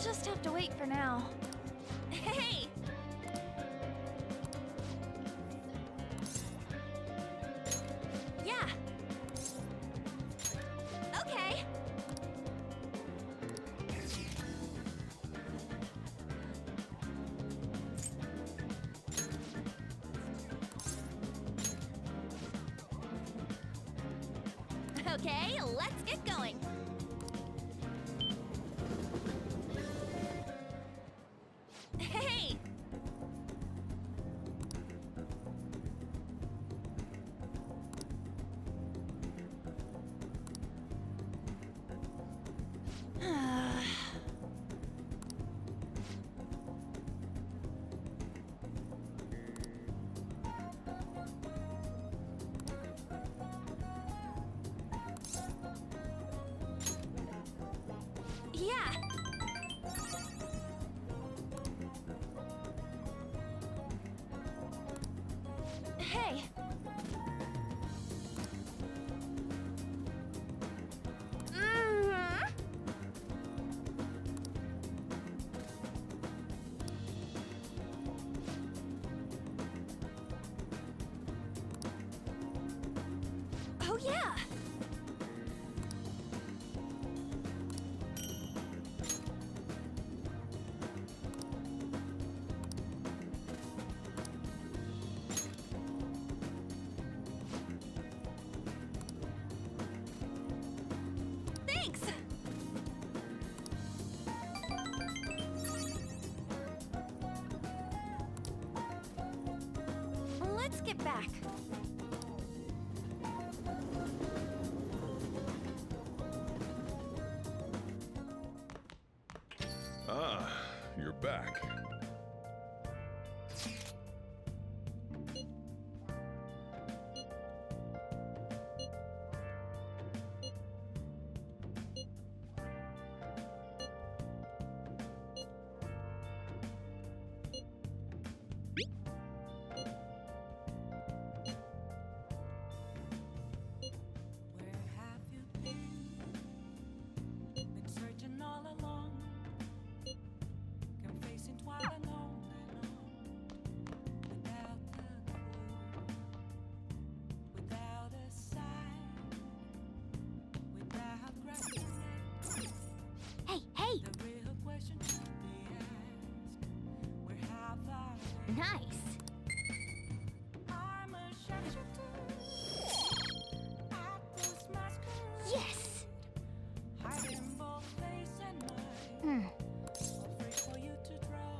just have to wait for now. Hey! Yeah. Okay. Okay, let's get going. Hey! Yeah. Hey. Mm-hmm. Oh yeah. Thanks. Let's get back. Ah, you're back. Where have you been? Been searching all along, confessing while alone without a clue, without a sign, without gratitude. Hey! The real question should be asked: where have I been? Nice. I'm a shapeshifter at this masquerade. Yes. Hiding both face and mind, afraid for you to draw.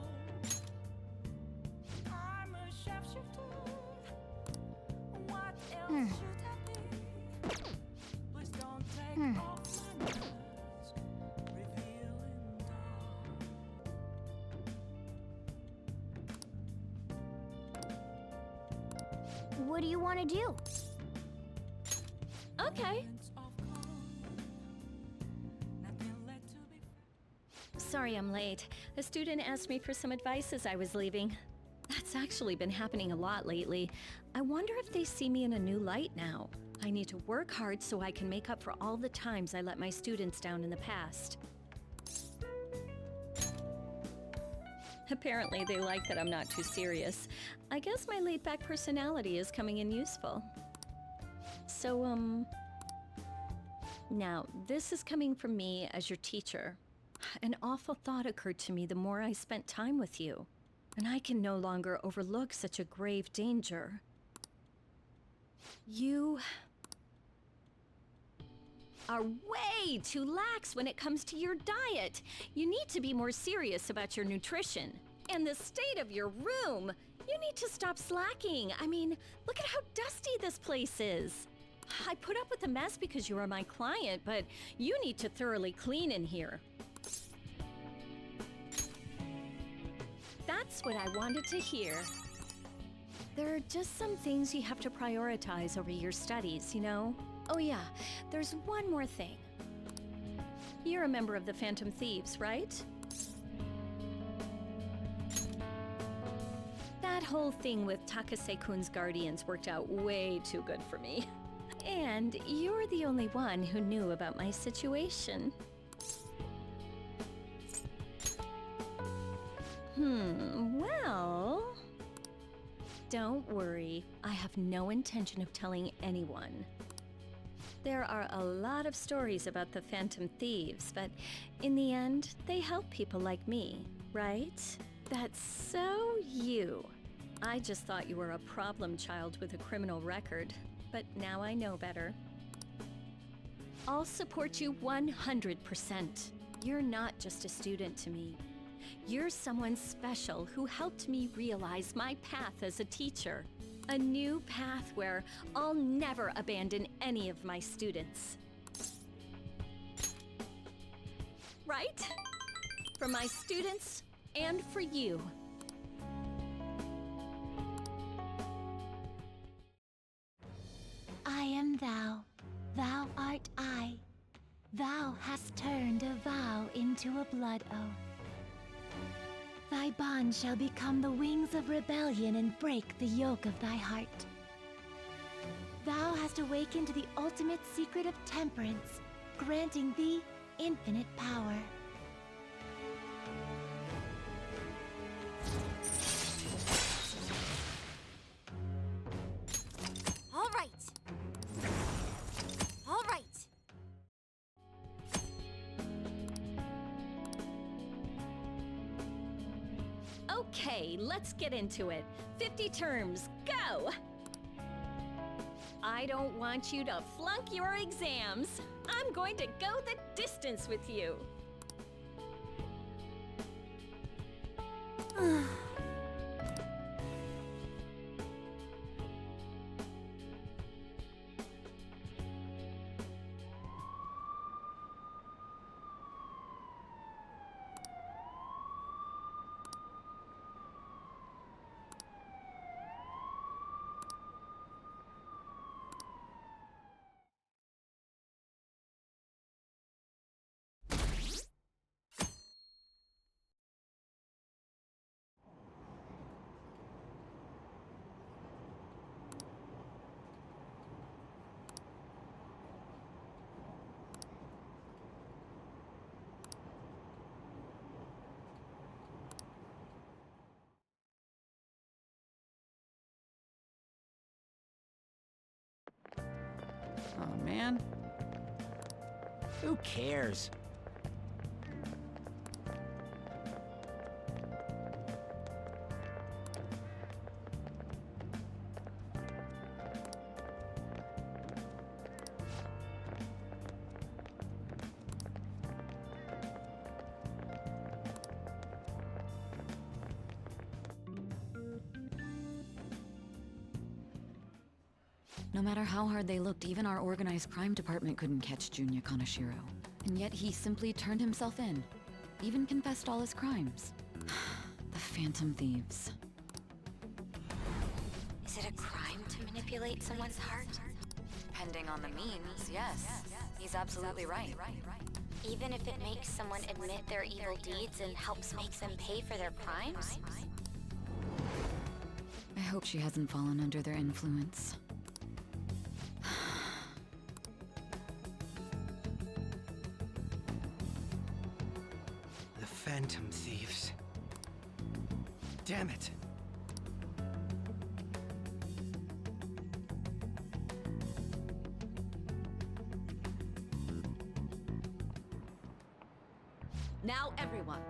I'm a shapeshifter. What else should I be? Please don't take off my mask, revealing dark. What do you want to do? Okay. Moments of calm, nothing left to be. Sorry I'm late. A student asked me for some advice as I was leaving. That's actually been happening a lot lately. I wonder if they see me in a new light now. I need to work hard so I can make up for all the times I let my students down in the past. Apparently they like that I'm not too serious. I guess my laid-back personality is coming in useful. So, now, this is coming from me as your teacher. An awful thought occurred to me the more I spent time with you, and I can no longer overlook such a grave danger. You are way too lax when it comes to your diet. You need to be more serious about your nutrition. And the state of your room. You need to stop slacking. I mean, look at how dusty this place is. I put up with the mess because you are my client, but you need to thoroughly clean in here. That's what I wanted to hear. There are just some things you have to prioritize over your studies, you know? Oh yeah, there's one more thing. You're a member of the Phantom Thieves, right? That whole thing with Takase-kun's guardians worked out way too good for me. And you're the only one who knew about my situation. Well... Don't worry, I have no intention of telling anyone. There are a lot of stories about the Phantom Thieves, but in the end, they help people like me, right? That's so you. I just thought you were a problem child with a criminal record, but now I know better. I'll support you 100%. You're not just a student to me. You're someone special who helped me realize my path as a teacher. A new path where I'll never abandon any of my students. Right? For my students and for you. I am thou, thou art I. Thou hast turned a vow into a blood oath. Thy bond shall become the wings of rebellion and break the yoke of thy heart. Thou hast awakened to the ultimate secret of temperance, granting thee infinite power. All right. All right. Okay, let's get into it. 50 terms, go! I don't want you to flunk your exams. I'm going to go the distance with you. Oh man. Who cares? No matter how hard they looked, even our organized crime department couldn't catch Junya Kanashiro. And yet he simply turned himself in. Even confessed all his crimes. The Phantom Thieves. Is it a crime to manipulate someone's heart? Depending on the means, yes. He's absolutely right. Even if it makes someone admit their evil deeds and helps make them pay for their crimes? I hope she hasn't fallen under their influence. Phantom Thieves. Damn it. Now everyone.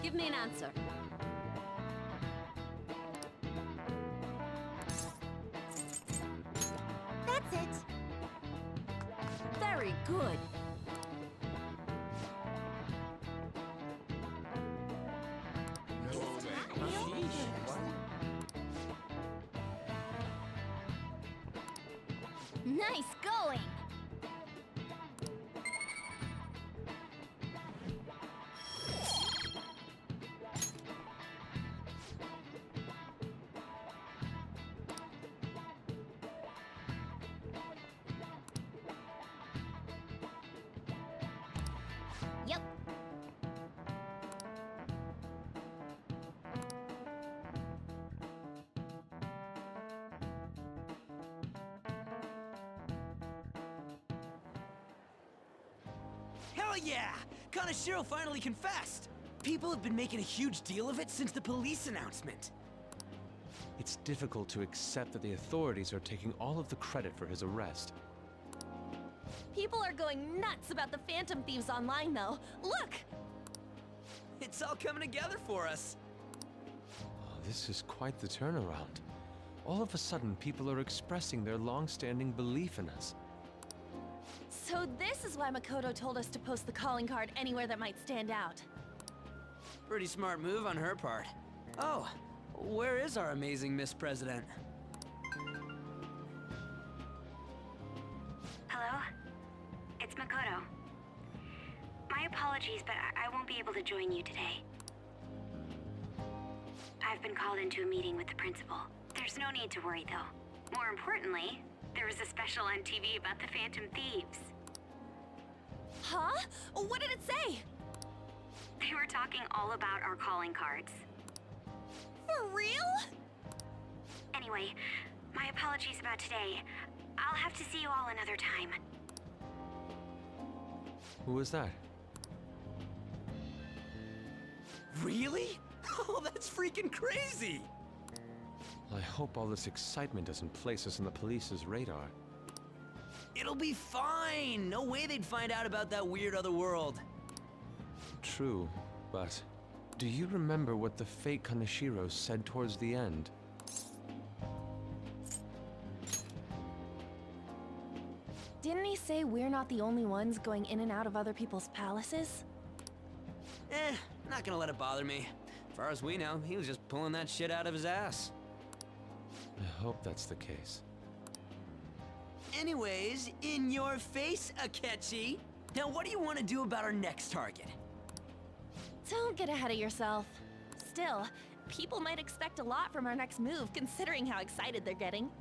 Give me an answer. That's it. Very good. Nice going. Hell yeah! Kanashiro finally confessed! People have been making a huge deal of it since the police announcement. It's difficult to accept that the authorities are taking all of the credit for his arrest. People are going nuts about the Phantom Thieves online, though. Look! It's all coming together for us. Oh, this is quite the turnaround. All of a sudden, people are expressing their long-standing belief in us. So this is why Makoto told us to post the calling card anywhere that might stand out. Pretty smart move on her part. Oh, where is our amazing Miss President? Hello? It's Makoto. My apologies, but I won't be able to join you today. I've been called into a meeting with the principal. There's no need to worry, though. More importantly, there was a special on TV about the Phantom Thieves. Huh? What did it say? They were talking all about our calling cards. For real? Anyway, my apologies about today. I'll have to see you all another time. Who was that? Really? Oh, that's freaking crazy! I hope all this excitement doesn't place us on the police's radar. It'll be fine! No way they'd find out about that weird other world. True, but do you remember what the fake Kaneshiro said towards the end? Didn't he say we're not the only ones going in and out of other people's palaces? Not gonna let it bother me. As far as we know, he was just pulling that shit out of his ass. I hope that's the case. Anyways, in your face, Akechi. Now what do you want to do about our next target? Don't get ahead of yourself. Still, people might expect a lot from our next move, considering how excited they're getting.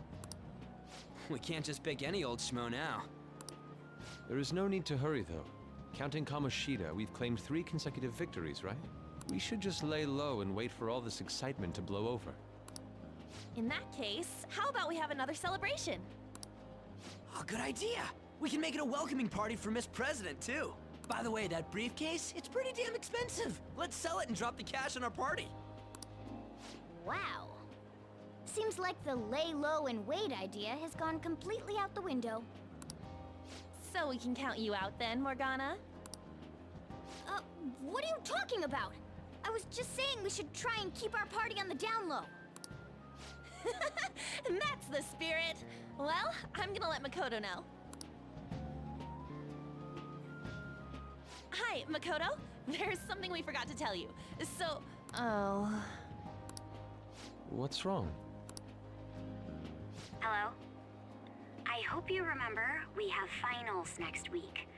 We can't just pick any old schmo now. There is no need to hurry, though. Counting Kamoshida, we've claimed 3 consecutive victories, right? We should just lay low and wait for all this excitement to blow over. In that case, how about we have another celebration? Oh, good idea. We can make it a welcoming party for Miss President, too. By the way, that briefcase, it's pretty damn expensive. Let's sell it and drop the cash on our party. Wow. Seems like the lay low and wait idea has gone completely out the window. So we can count you out then, Morgana? What are you talking about? I was just saying we should try and keep our party on the down low. That's the spirit. Well, I'm gonna let Makoto know. Hi, Makoto. There's something we forgot to tell you. So, What's wrong? Hello? I hope you remember we have finals next week.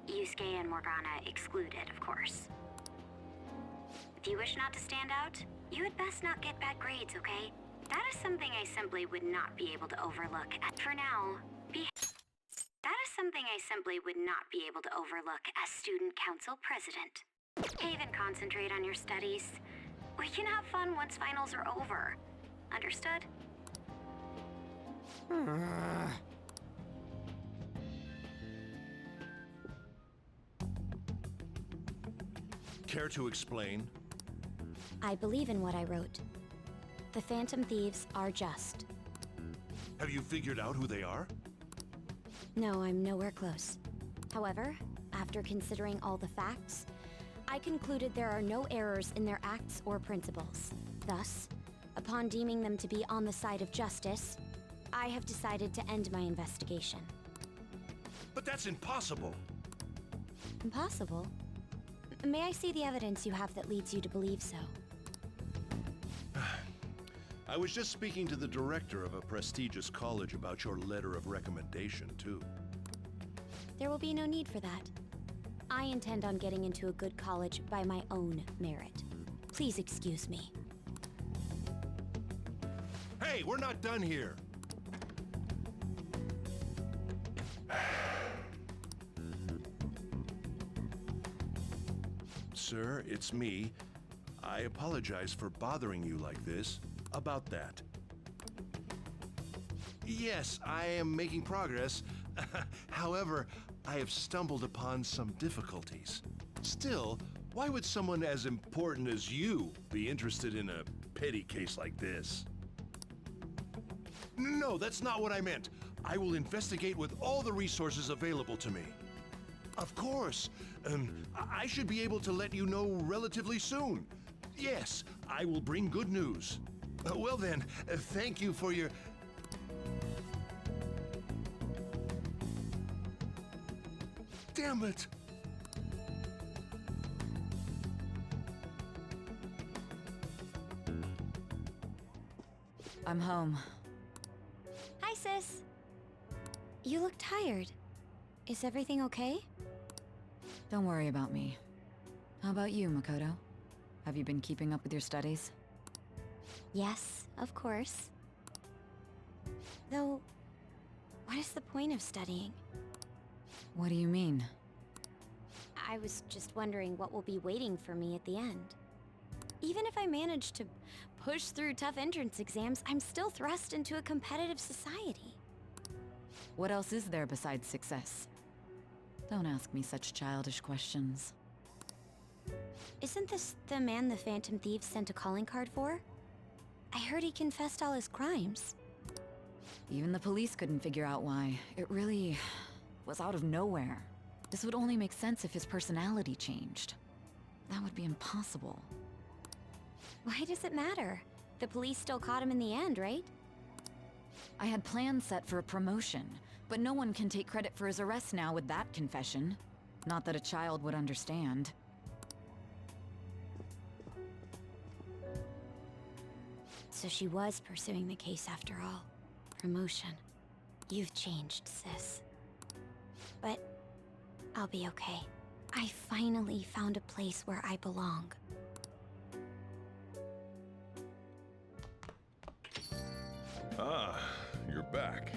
Yusuke and Morgana excluded, of course. If you wish not to stand out, you had best not get bad grades, okay? That is something I simply would not be able to overlook. For now, that is something I simply would not be able to overlook as student council president. Behave and concentrate on your studies. We can have fun once finals are over. Understood? Care to explain? I believe in what I wrote. The Phantom Thieves are just. Have you figured out who they are? No, I'm nowhere close. However, after considering all the facts, I concluded there are no errors in their acts or principles. Thus, upon deeming them to be on the side of justice, I have decided to end my investigation. But that's impossible. Impossible? May I see the evidence you have that leads you to believe so? I was just speaking to the director of a prestigious college about your letter of recommendation, too. There will be no need for that. I intend on getting into a good college by my own merit. Please excuse me. Hey, we're not done here. Sir, it's me. I apologize for bothering you like this. About that. Yes, I am making progress. However, I have stumbled upon some difficulties. Still, why would someone as important as you be interested in a petty case like this? No, that's not what I meant. I will investigate with all the resources available to me. Of course. I should be able to let you know relatively soon. Yes, I will bring good news. Well then, thank you for your... Damn it! I'm home. Hi, sis. You look tired. Is everything okay? Don't worry about me. How about you, Makoto? Have you been keeping up with your studies? Yes, of course. Though, what is the point of studying? What do you mean? I was just wondering what will be waiting for me at the end. Even if I manage to push through tough entrance exams, I'm still thrust into a competitive society. What else is there besides success? Don't ask me such childish questions. Isn't this the man the Phantom Thieves sent a calling card for? I heard he confessed all his crimes. Even the police couldn't figure out why. It really was out of nowhere. This would only make sense if his personality changed. That would be impossible. Why does it matter? The police still caught him in the end, right? I had plans set for a promotion, but no one can take credit for his arrest now with that confession. Not that a child would understand. So she was pursuing the case after all. Promotion. You've changed, sis. But I'll be okay. I finally found a place where I belong. Ah, you're back.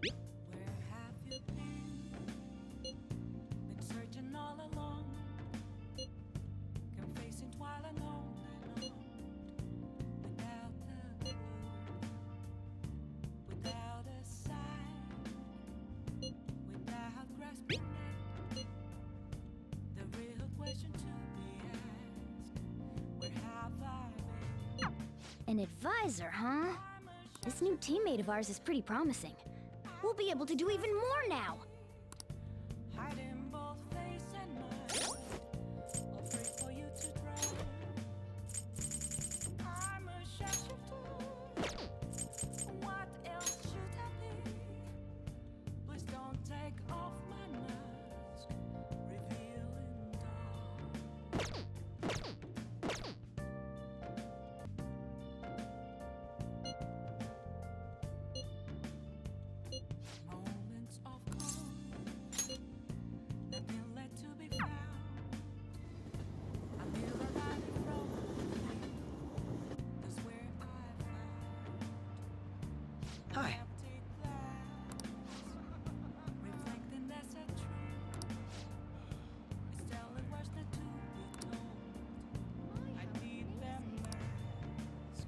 Where have you been? Been searching all along, confessing while alone and on, without a clue, without a sign, without grasping at the real question to be asked. Where have I been? An advisor, huh? This new teammate of ours is pretty promising. We'll be able to do even more now! Hiding both face and mind, afraid for you to drown. I'm a shapeshifter. What else should I be? Please don't take off my mask, revealing dawn. Moments of calm, nothing left to be found. I feel a light from that's where I found Hi. an empty glass, reflecting as a tree. It's telling words not to be told. I need them mask.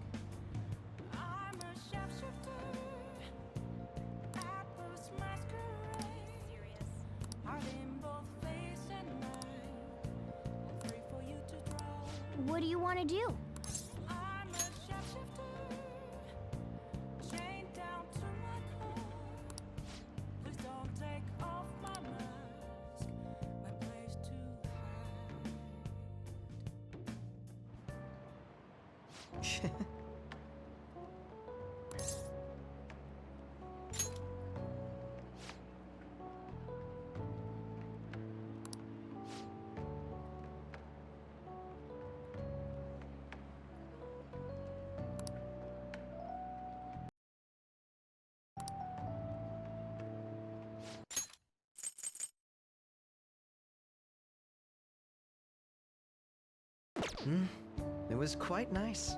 I'm a shapeshifter. At first masquerade, hiding both face and mind, afraid for you to draw. What do you want to do? I'm a shapeshifter, chained down to my core. Please don't take off my mask, my place to hide. It was quite nice.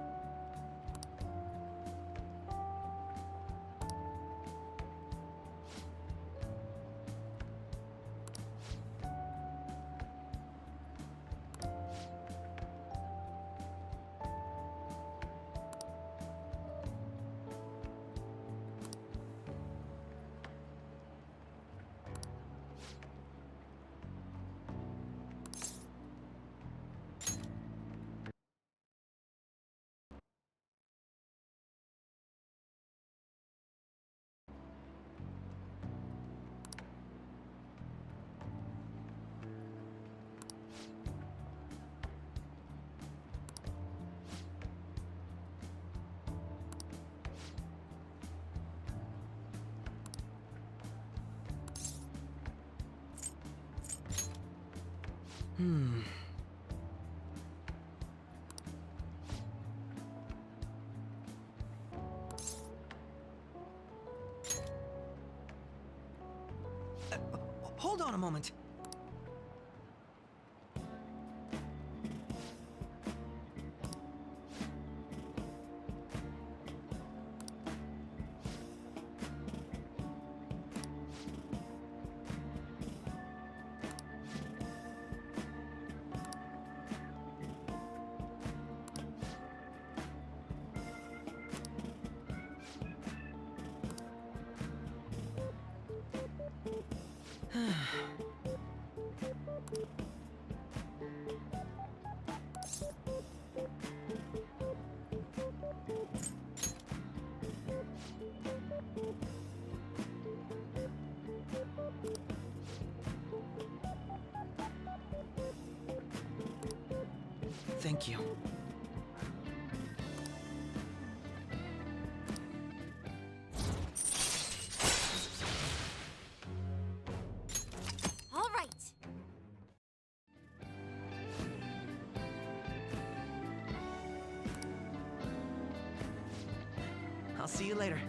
Hold on a moment. Thank you. All right. I'll see you later.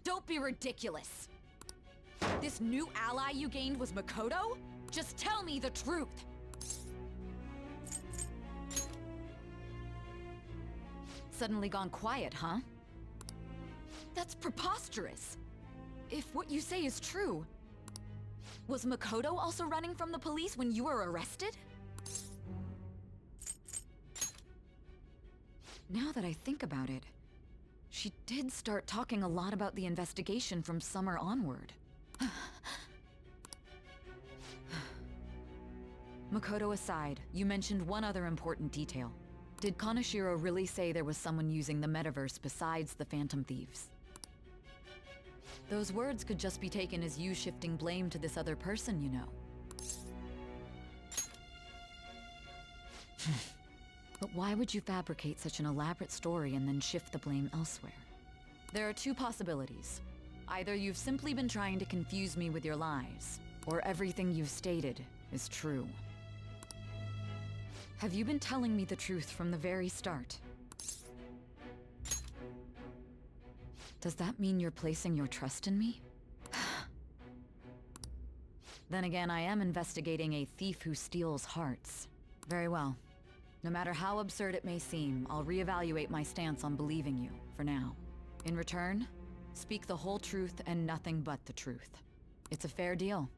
Don't be ridiculous! This new ally you gained was Makoto? Just tell me the truth! Suddenly gone quiet, huh? That's preposterous! If what you say is true, was Makoto also running from the police when you were arrested? Now that I think about it, she did start talking a lot about the investigation from summer onward. Makoto aside, you mentioned one other important detail. Did Kaneshiro really say there was someone using the metaverse besides the Phantom Thieves? Those words could just be taken as you shifting blame to this other person, you know. But why would you fabricate such an elaborate story and then shift the blame elsewhere? There are two possibilities. Either you've simply been trying to confuse me with your lies, or everything you've stated is true. Have you been telling me the truth from the very start? Does that mean you're placing your trust in me? Then again, I am investigating a thief who steals hearts. Very well. No matter how absurd it may seem, I'll reevaluate my stance on believing you, for now. In return, Speak the whole truth and nothing but the truth. It's a fair deal.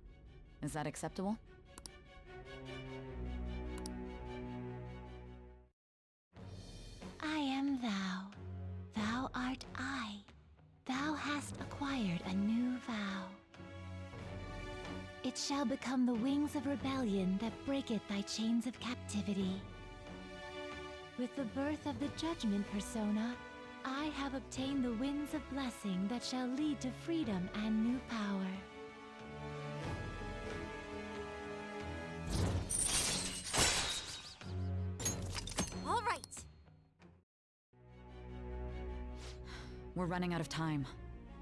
Is that acceptable? I am thou. Thou art I. Thou hast acquired a new vow. It shall become the wings of rebellion that breaketh thy chains of captivity. With the birth of the judgment persona, I have obtained the winds of blessing that shall lead to freedom and new power. All right. We're running out of time.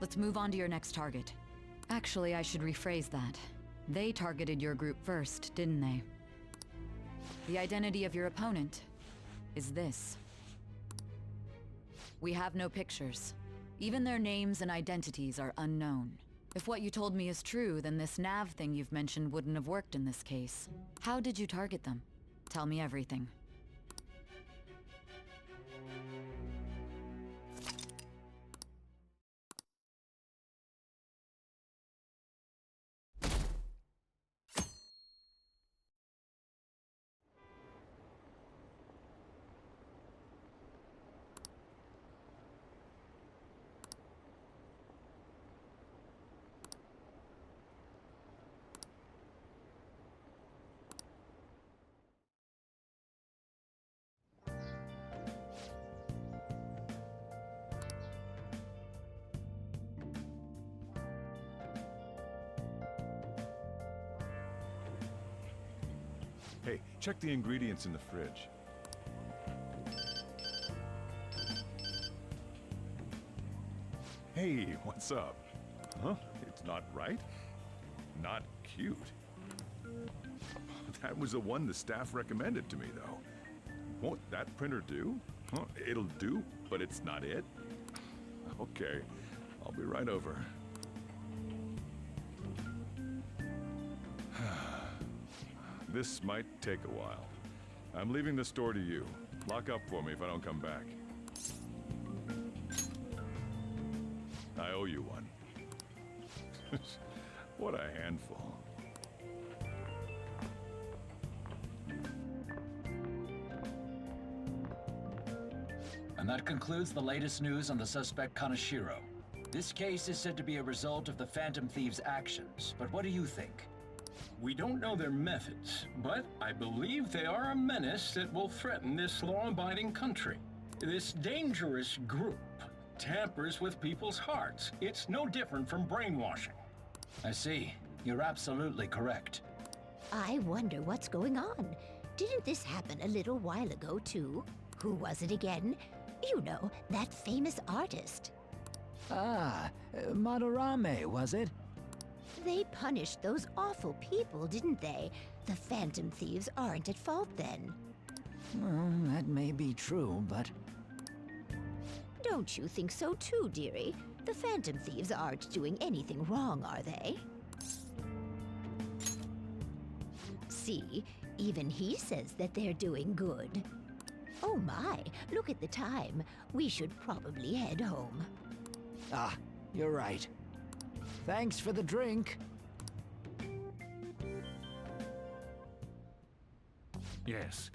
Let's move on to your next target. Actually, I should rephrase that. They targeted your group first, didn't they? The identity of your opponent is this. We have no pictures. Even their names and identities are unknown. If what you told me is true, then this nav thing you've mentioned wouldn't have worked in this case. How did you target them? Tell me everything. Hey, check the ingredients in the fridge. Hey, what's up? Huh? It's not right? Not cute. That was the one the staff recommended to me, though. Won't that printer do? Huh? It'll do, but it's not it? Okay, I'll be right over. This might take a while. I'm leaving the store to you. Lock up for me if I don't come back. I owe you one. What a handful. And that concludes the latest news on the suspect Kaneshiro. This case is said to be a result of the Phantom Thieves' actions, but what do you think? We don't know their methods, but I believe they are a menace that will threaten this law-abiding country. This dangerous group tampers with people's hearts. It's no different from brainwashing. I see. You're absolutely correct. I wonder what's going on. Didn't this happen a little while ago, too? Who was it again? You know, that famous artist. Ah, Madarame, was it? They punished those awful people, didn't they? The Phantom Thieves aren't at fault then. Well, that may be true, but... Don't you think so too, dearie? The Phantom Thieves aren't doing anything wrong, are they? See, even he says that they're doing good. Oh my, look at the time. We should probably head home. Ah, you're right. Thanks for the drink. Yes,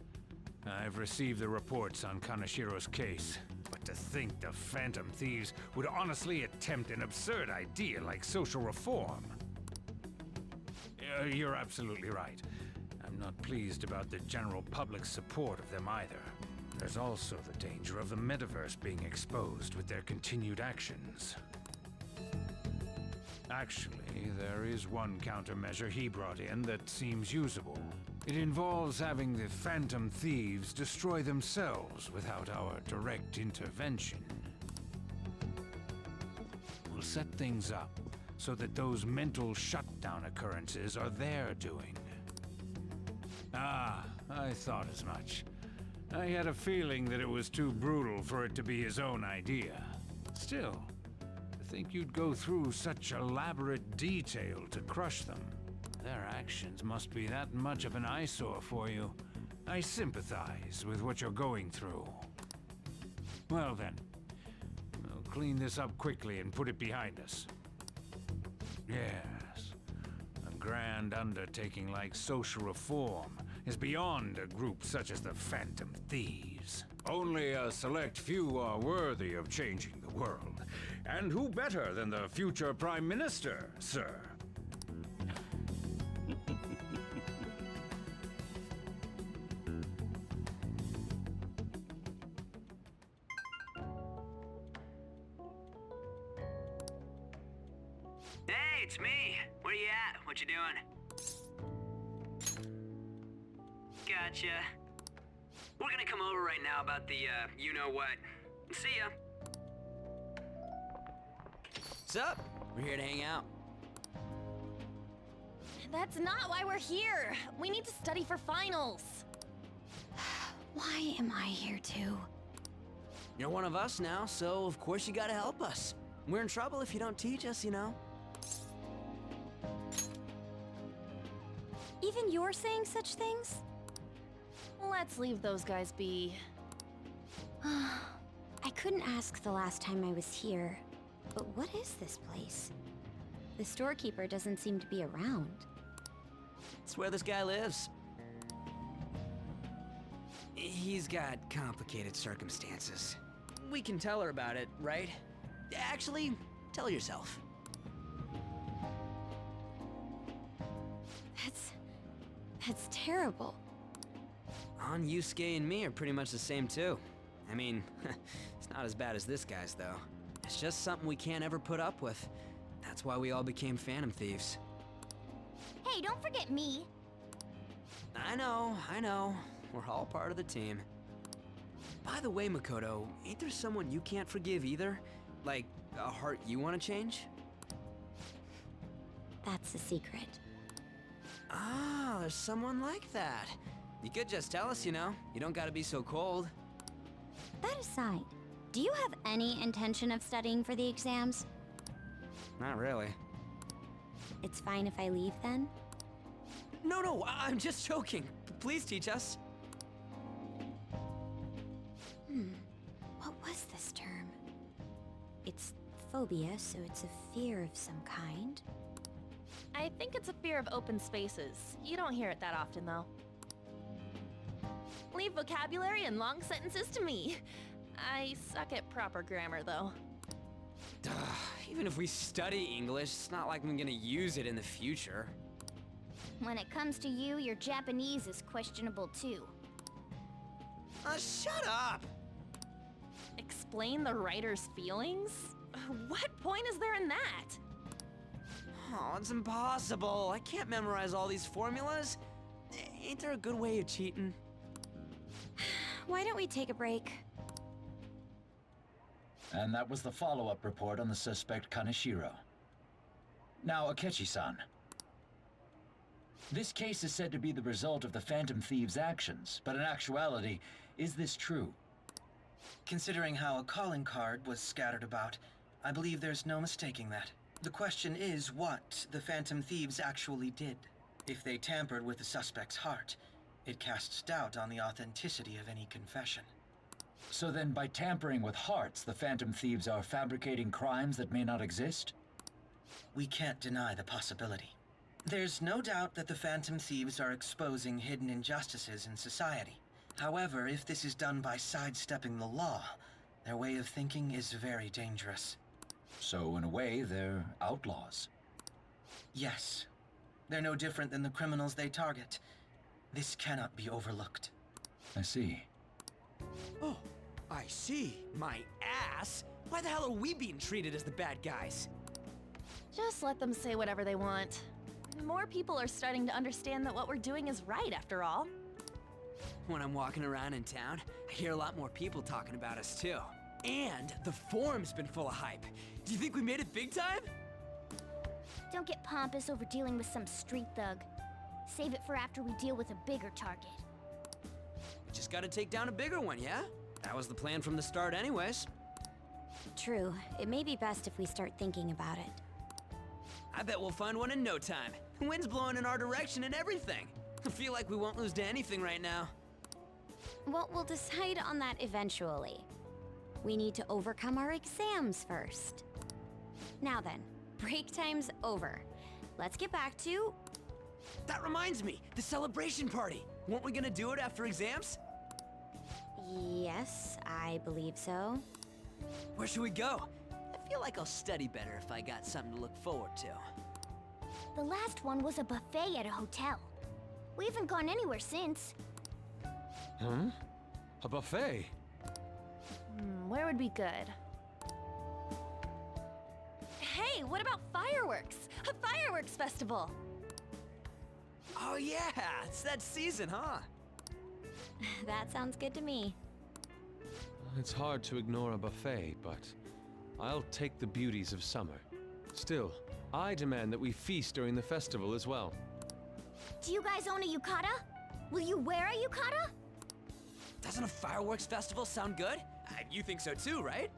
I've received the reports on Kaneshiro's case. But to think the Phantom Thieves would honestly attempt an absurd idea like social reform. You're absolutely right. I'm not pleased about the general public's support of them either. There's also the danger of the metaverse being exposed with their continued actions. Actually, there is one countermeasure he brought in that seems usable. It involves having the Phantom Thieves destroy themselves without our direct intervention. We'll set things up so that those mental shutdown occurrences are their doing. Ah, I thought as much. I had a feeling that it was too brutal for it to be his own idea. Still, to think you'd go through such elaborate detail to crush them. Their actions must be that much of an eyesore for you. I sympathize with what you're going through. Well then, we'll clean this up quickly and put it behind us. Yes. A grand undertaking like social reform is beyond a group such as the Phantom Thieves. Only a select few are worthy of changing the world. And who better than the future Prime Minister, sir? Hey, it's me. Where you at? What you doing? Gotcha. We're gonna come over right now about the, you-know-what. See ya. What's up? We're here to hang out. That's not why we're here. We need to study for finals. Why am I here too? You're one of us now, so of course you gotta help us. We're in trouble if you don't teach us, you know. Even you're saying such things? Let's leave those guys be. I couldn't ask the last time I was here, but what is this place? The storekeeper doesn't seem to be around. It's where this guy lives. He's got complicated circumstances. We can tell her about it, right? Actually, tell yourself. That's terrible. On Yusuke and me are pretty much the same too. I mean, it's not as bad as this guy's though. It's just something we can't ever put up with. That's why we all became Phantom Thieves. Hey, don't forget me. I know. We're all part of the team. By the way, Makoto, ain't there someone you can't forgive either? Like, a heart you want to change? That's a secret. Ah, there's someone like that. You could just tell us, you know. You don't gotta be so cold. That aside, do you have any intention of studying for the exams? Not really. It's fine if I leave then? No, I'm just joking. Please teach us. What was this term? It's phobia, so it's a fear of some kind. I think it's a fear of open spaces. You don't hear it that often, though. Leave vocabulary and long sentences to me. I suck at proper grammar, though. Even if we study English, it's not like I'm gonna use it in the future. When it comes to you, your Japanese is questionable too. Shut up! Explain the writer's feelings? What point is there in that? Oh, it's impossible. I can't memorize all these formulas. Ain't there a good way of cheating? Why don't we take a break? And that was the follow-up report on the suspect Kaneshiro. Now, Akechi-san. This case is said to be the result of the Phantom Thieves' actions, but in actuality, is this true? Considering how a calling card was scattered about, I believe there's no mistaking that. The question is what the Phantom Thieves actually did. If they tampered with the suspect's heart, it casts doubt on the authenticity of any confession. So then, by tampering with hearts, the Phantom Thieves are fabricating crimes that may not exist? We can't deny the possibility. There's no doubt that the Phantom Thieves are exposing hidden injustices in society. However, if this is done by sidestepping the law, their way of thinking is very dangerous. So, in a way, they're outlaws. Yes. They're no different than the criminals they target. This cannot be overlooked. I see. Oh, I see. My ass. Why the hell are we being treated as the bad guys? Just let them say whatever they want. More people are starting to understand that what we're doing is right, after all. When I'm walking around in town, I hear a lot more people talking about us too. And the forum's been full of hype. Do you think we made it big time? Don't get pompous over dealing with some street thug. Save it for after we deal with a bigger target. We just gotta take down a bigger one, yeah? That was the plan from the start anyways. True. It may be best if we start thinking about it. I bet we'll find one in no time. The wind's blowing in our direction and everything. I feel like we won't lose to anything right now. Well, we'll decide on that eventually. We need to overcome our exams first. Now then, break time's over. Let's get back to... That reminds me, the celebration party. Weren't we gonna do it after exams? Yes, I believe so. Where should we go? I feel like I'll study better if I got something to look forward to. The last one was a buffet at a hotel. We haven't gone anywhere since. Huh? A buffet? Where would be good? Hey, what about fireworks? A fireworks festival! Oh yeah, it's that season, huh? That sounds good to me. It's hard to ignore a buffet, but I'll take the beauties of summer. Still, I demand that we feast during the festival as well. Do you guys own a yukata? Will you wear a yukata? Doesn't a fireworks festival sound good? You think so too, right?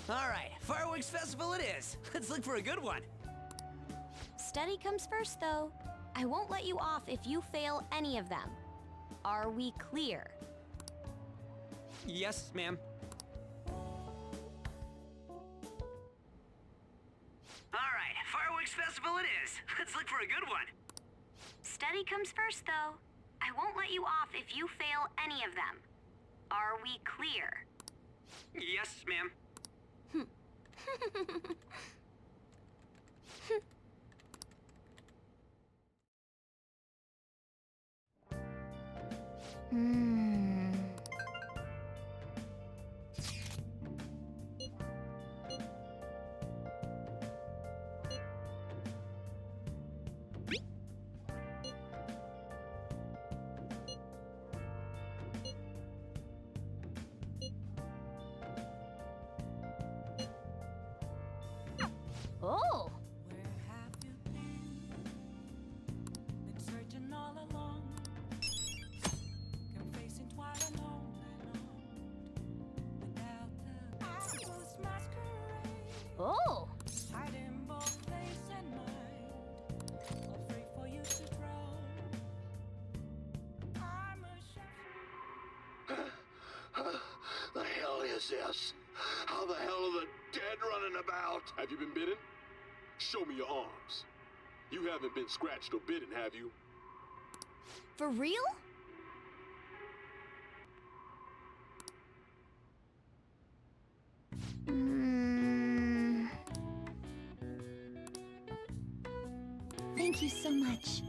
Alright, fireworks festival it is. Let's look for a good one. Study comes first, though. I won't let you off if you fail any of them. Are we clear? Yes, ma'am. Alright, fireworks festival it is. Let's look for a good one. Study comes first, though. I won't let you off if you fail any of them. Are we clear? Yes, ma'am. Oh! Where have you been searching all along, confessing quite alone without the outpost masquerade. Oh! Hiding both place and mind, all free for you to draw. I'm a chef. The hell is this? How the hell are the dead running about? Have you been bitten? Show me your arms. You haven't been scratched or bitten, have you? For real? Thank you so much.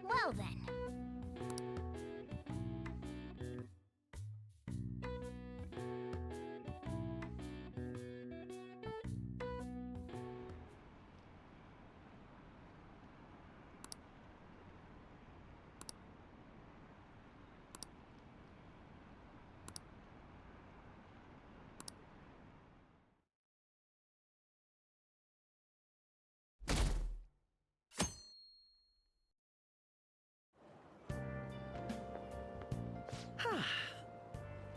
Well then.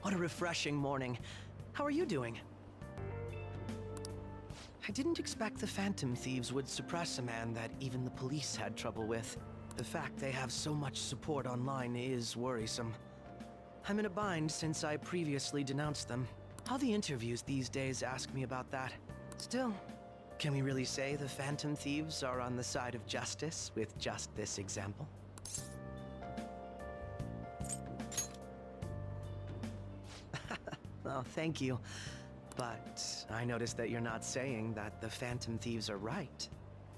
What a refreshing morning. How are you doing? I didn't expect the Phantom Thieves would suppress a man that even the police had trouble with. The fact they have so much support online is worrisome. I'm in a bind since I previously denounced them. All the interviews these days ask me about that. Still, can we really say the Phantom Thieves are on the side of justice with just this example? Oh, thank you. But I noticed that you're not saying that the Phantom Thieves are right.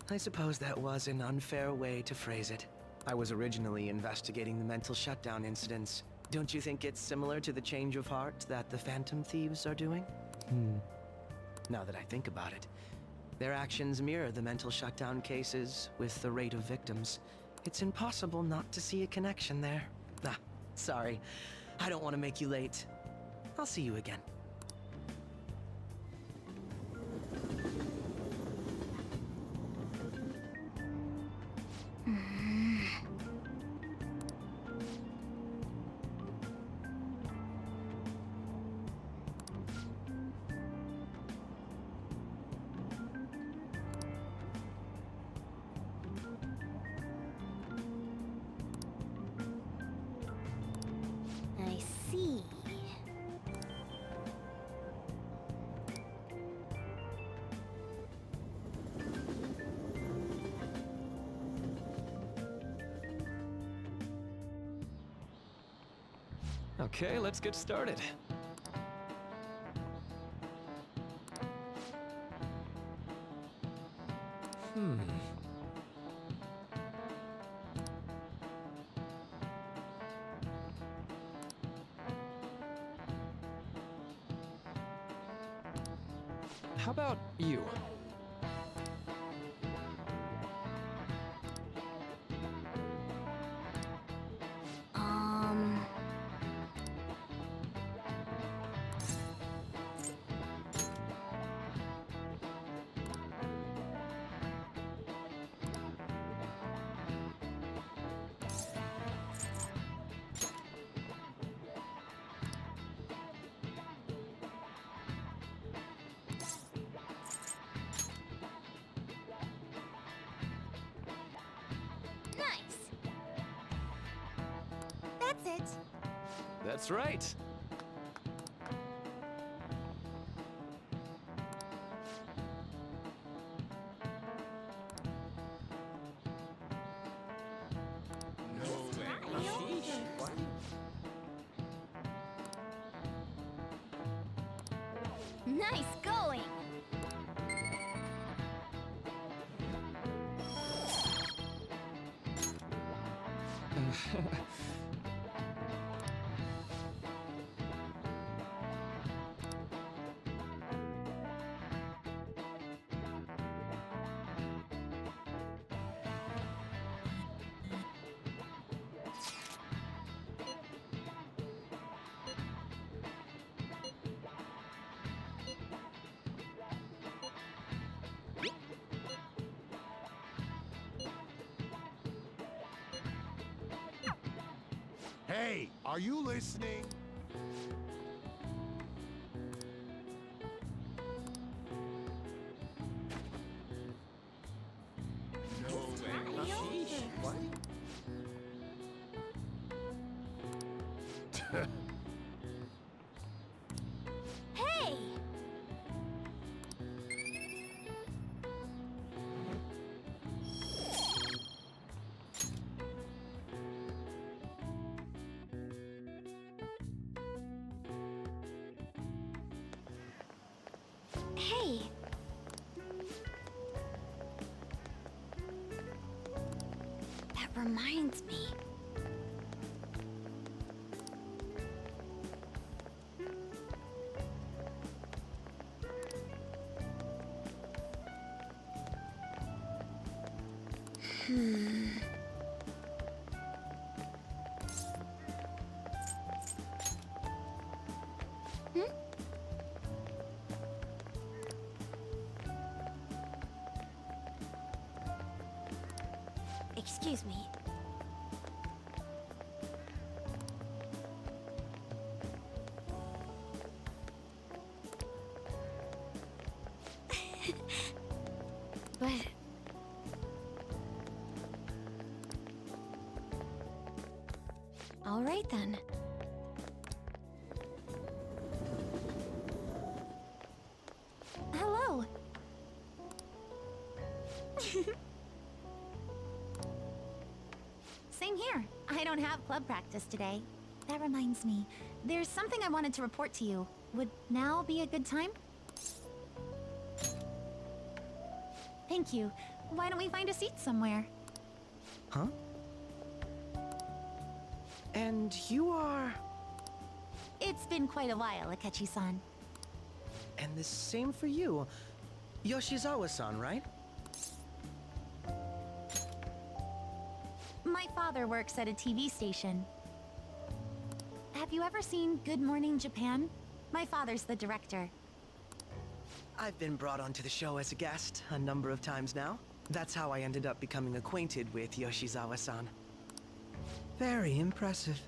I suppose that was an unfair way to phrase it. I was originally investigating the mental shutdown incidents. Don't you think it's similar to the change of heart that the Phantom Thieves are doing? Now that I think about it, their actions mirror the mental shutdown cases with the rate of victims. It's impossible not to see a connection there. Ah, sorry. I don't want to make you late. I'll see you again. Okay, let's get started. How about you? Nice. That's it. That's right. Nice going. Hey, are you listening? Hey! Hey! That reminds me. Excuse me. But... All right then. Hello. Same here. I don't have club practice today. That reminds me, there's something I wanted to report to you. Would now be a good time? Thank you. Why don't we find a seat somewhere? Huh? And you are... It's been quite a while, Akechi-san. And the same for you. Yoshizawa-san, right? My father works at a TV station. Have you ever seen Good Morning Japan? My father's the director. I've been brought onto the show as a guest a number of times now. That's how I ended up becoming acquainted with Yoshizawa-san. Very impressive.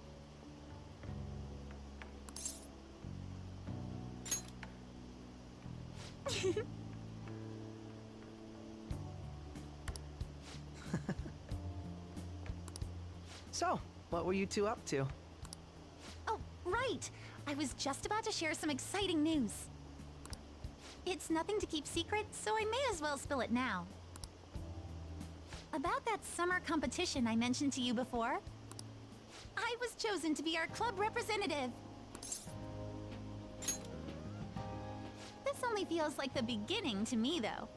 So, what were you two up to? Oh, right! I was just about to share some exciting news. It's nothing to keep secret, so I may as well spill it now. About that summer competition I mentioned to you before. I was chosen to be our club representative. This only feels like the beginning to me, though.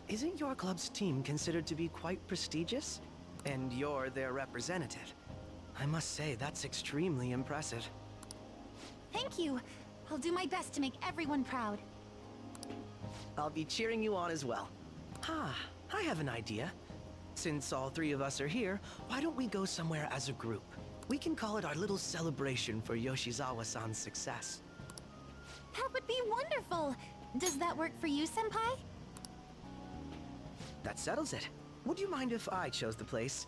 Isn't your club's team considered to be quite prestigious? And you're their representative. I must say, that's extremely impressive. Thank you. I'll do my best to make everyone proud. I'll be cheering you on as well. I have an idea. Since all three of us are here, why don't we go somewhere as a group? We can call it our little celebration for Yoshizawa-san's success. That would be wonderful. Does that work for you, Senpai? That settles it. Would you mind if I chose the place?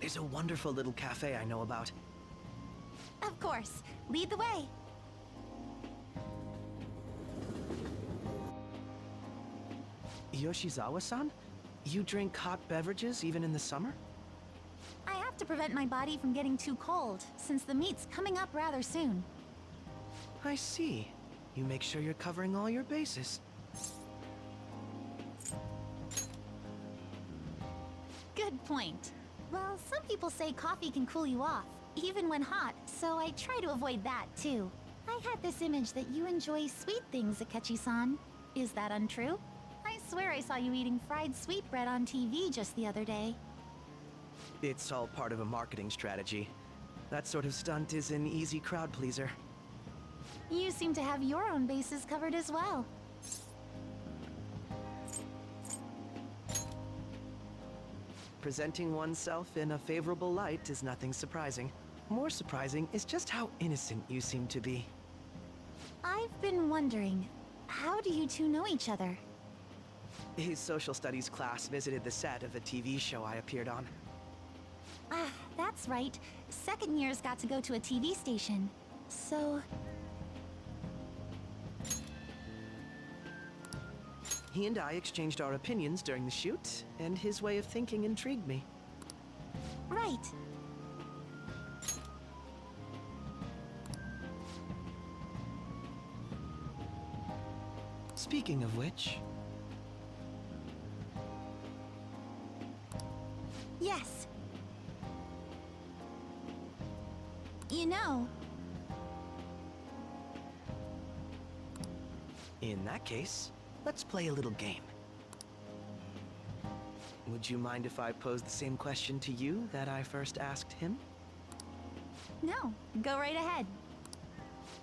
There's a wonderful little cafe I know about. Of course. Lead the way. Yoshizawa-san? You drink hot beverages even in the summer? I have to prevent my body from getting too cold, since the meet's coming up rather soon. I see. You make sure you're covering all your bases. Good point. Well, some people say coffee can cool you off, even when hot, so I try to avoid that, too. I had this image that you enjoy sweet things, Akechi-san. Is that untrue? I swear I saw you eating fried sweetbread on TV just the other day. It's all part of a marketing strategy. That sort of stunt is an easy crowd pleaser. You seem to have your own bases covered as well. Presenting oneself in a favorable light is nothing surprising. More surprising is just how innocent you seem to be. I've been wondering, how do you two know each other? His social studies class visited the set of a TV show I appeared on. Ah, that's right. Second years got to go to a TV station. So... He and I exchanged our opinions during the shoot, and his way of thinking intrigued me. Right. Speaking of which... Yes. You know... In that case, let's play a little game. Would you mind if I posed the same question to you that I first asked him? No, go right ahead.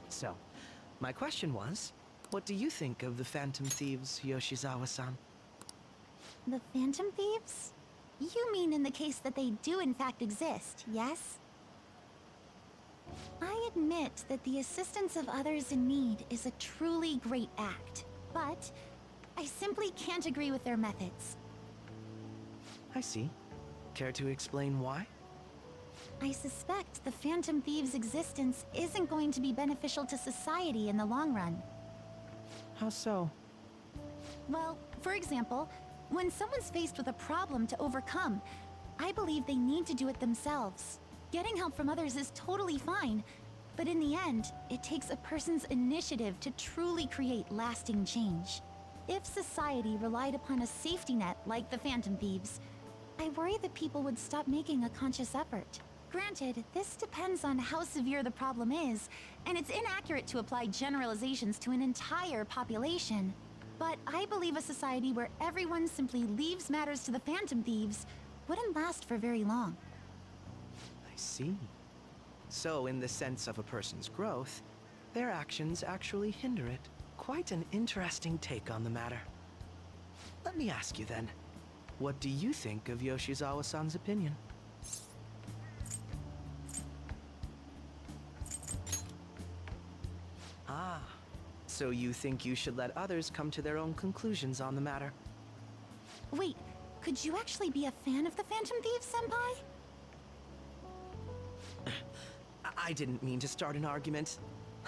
So, my question was, what do you think of the Phantom Thieves, Yoshizawa-san? The Phantom Thieves? You mean in the case that they do in fact exist, yes? I admit that the assistance of others in need is a truly great act, but I simply can't agree with their methods. I see. Care to explain why? I suspect the Phantom Thieves' existence isn't going to be beneficial to society in the long run. How so? Well, for example, when someone's faced with a problem to overcome, I believe they need to do it themselves. Getting help from others is totally fine, but in the end, it takes a person's initiative to truly create lasting change. If society relied upon a safety net like the Phantom Thieves, I worry that people would stop making a conscious effort. Granted, this depends on how severe the problem is, and it's inaccurate to apply generalizations to an entire population. But I believe a society where everyone simply leaves matters to the Phantom Thieves wouldn't last for very long. I see. So, in the sense of a person's growth, their actions actually hinder it. Quite an interesting take on the matter. Let me ask you then, what do you think of Yoshizawa-san's opinion? Ah, so you think you should let others come to their own conclusions on the matter? Wait, could you actually be a fan of the Phantom Thieves, Senpai? I didn't mean to start an argument.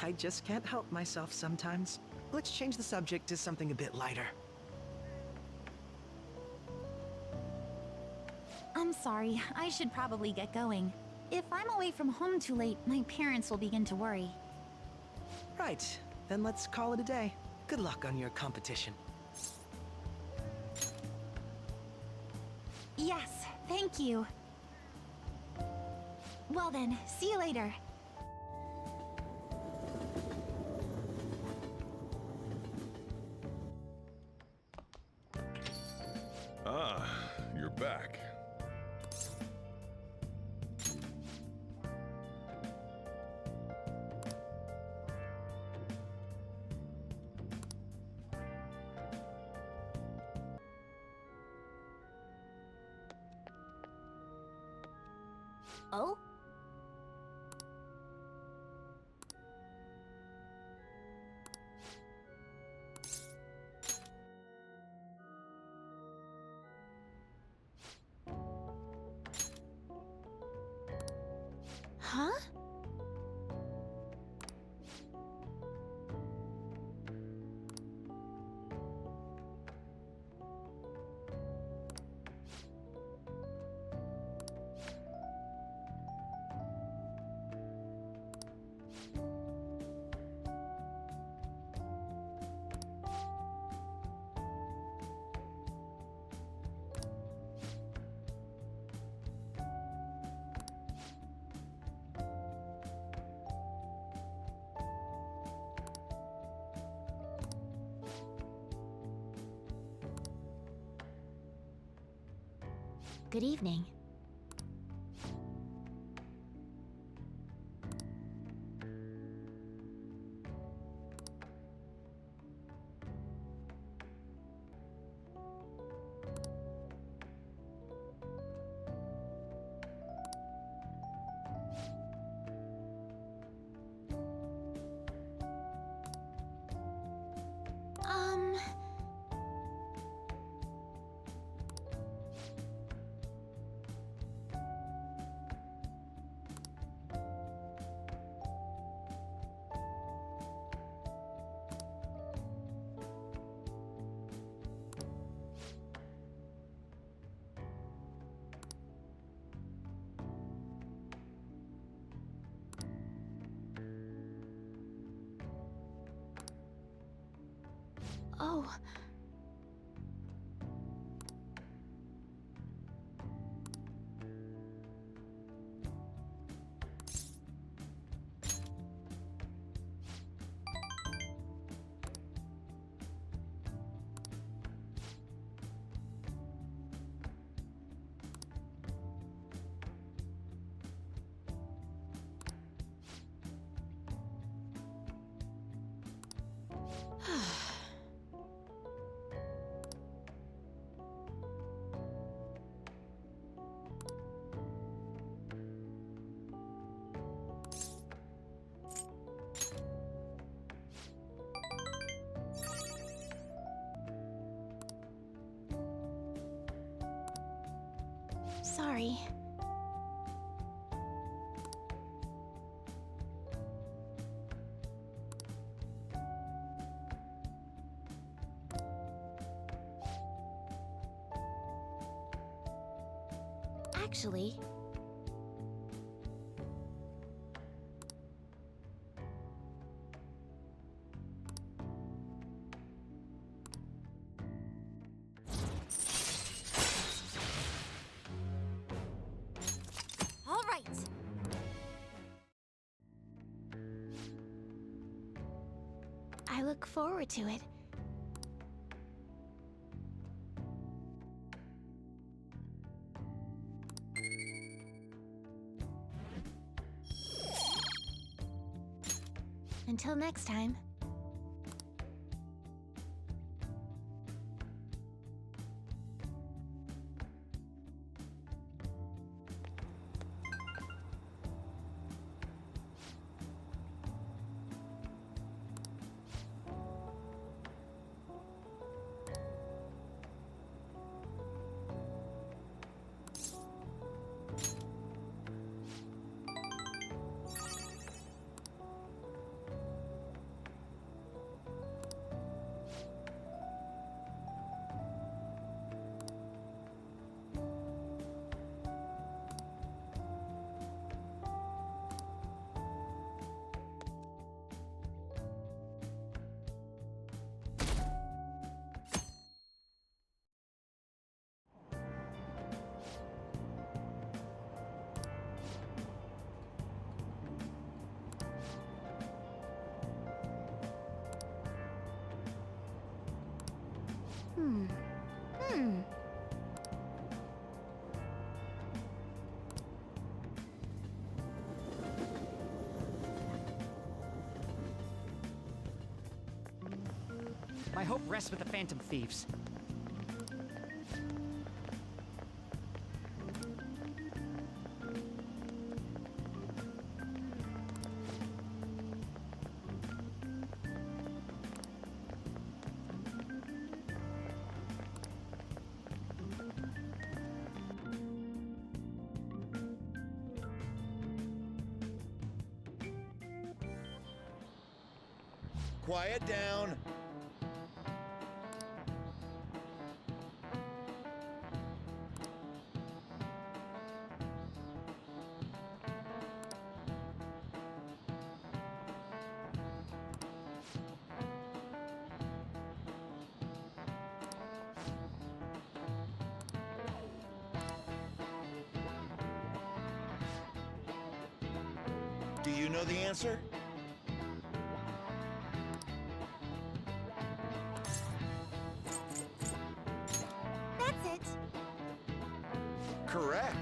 I just can't help myself sometimes. Let's change the subject to something a bit lighter. I'm sorry, I should probably get going. If I'm away from home too late, my parents will begin to worry. Right, then let's call it a day. Good luck on your competition. Yes, thank you. Well then, see you later. Ah, you're back. Oh? Huh? Good evening. Oh. Sorry. Actually... All right. I look forward to it. Until next time. My hope rests with the Phantom Thieves. Quiet down. Do you know the answer? That's it. Correct.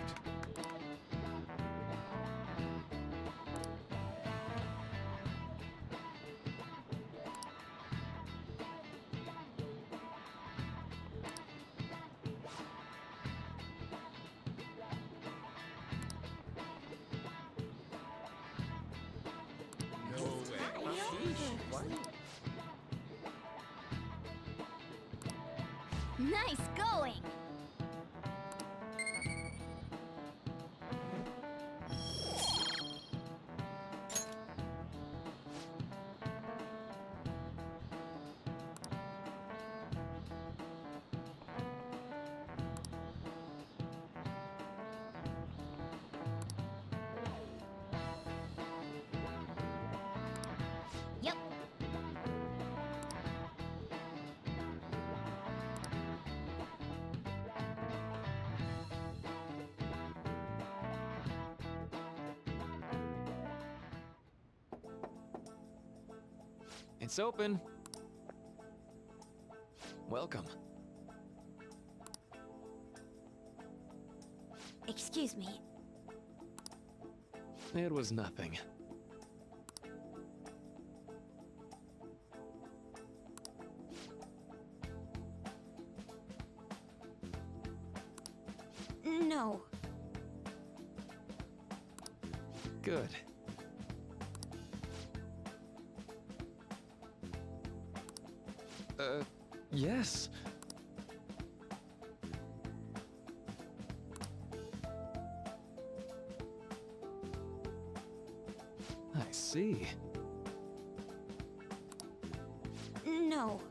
Nice going. Yep. It's open. Welcome. Excuse me. It was nothing. No. Good. Yes. I see. No.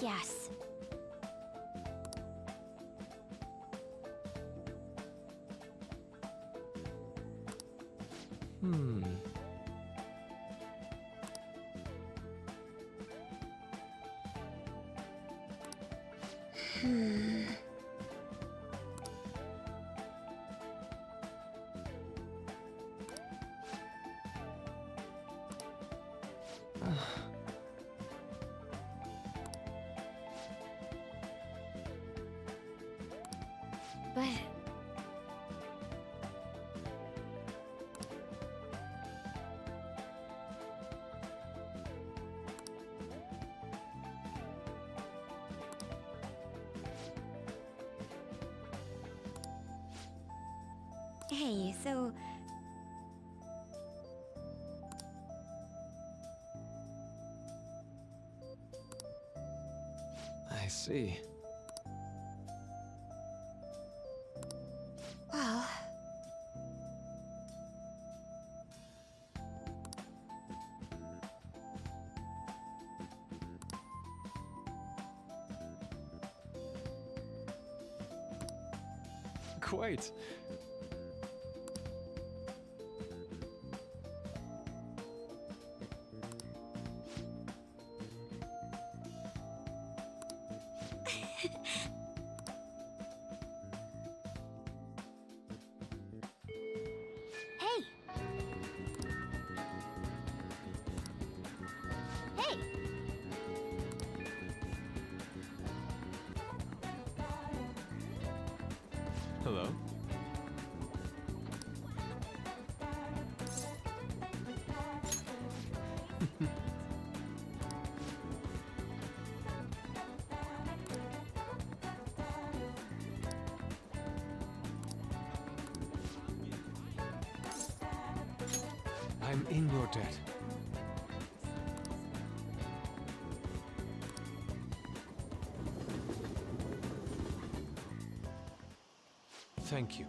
Yes. But... Hey, so... I see. Well... Quite. Hello? I'm in your debt. Thank you.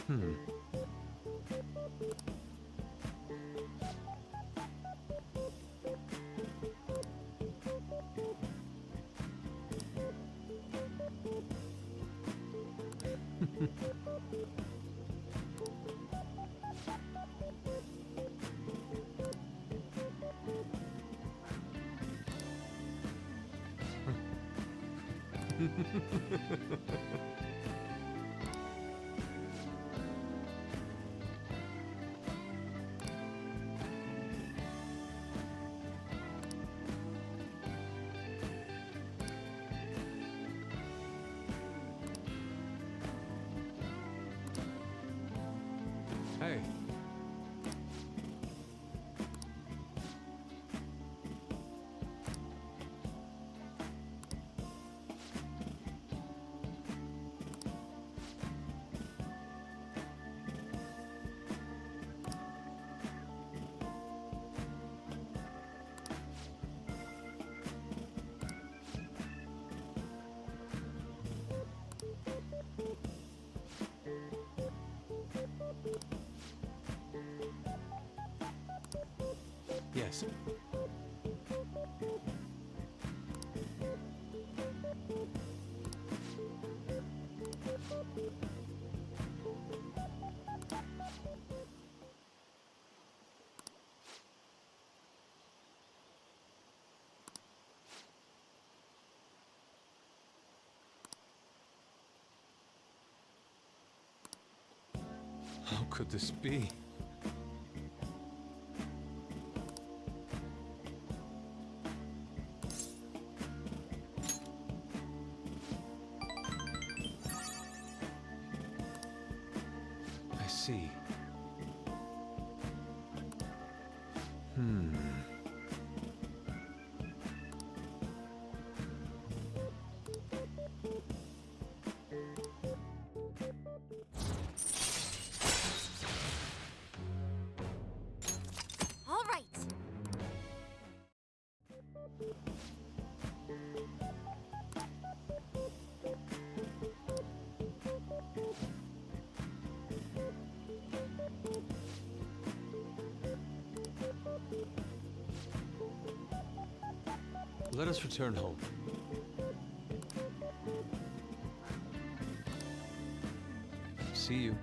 Hmm. Hey. Yes. How could this be? I see. Hmm. All right. Let us return home. See you.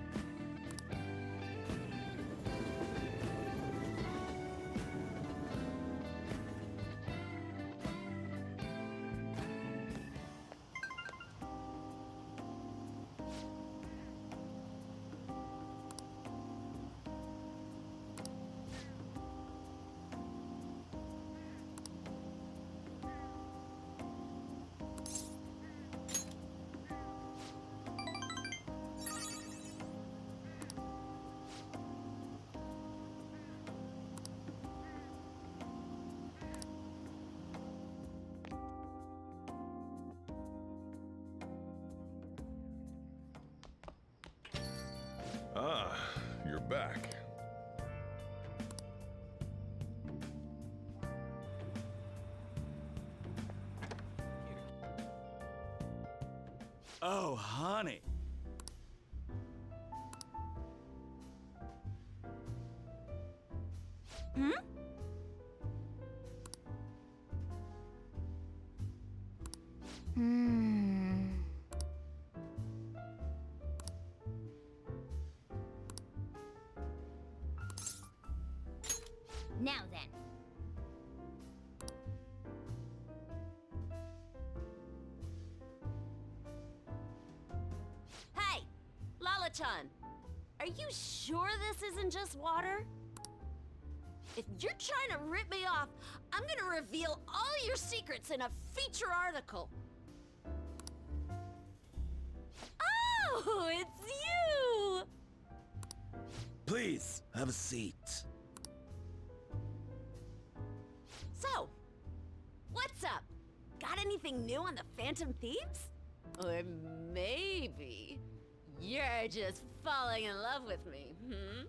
Ah, you're back. Oh, honey. Hmm? Hmm. Now then. Hey! Lala-chan! Are you sure this isn't just water? If you're trying to rip me off, I'm gonna reveal all your secrets in a feature article. Oh, it's you! Please, have a seat. So, what's up? Got anything new on the Phantom Thieves? Or maybe you're just falling in love with me, hmm?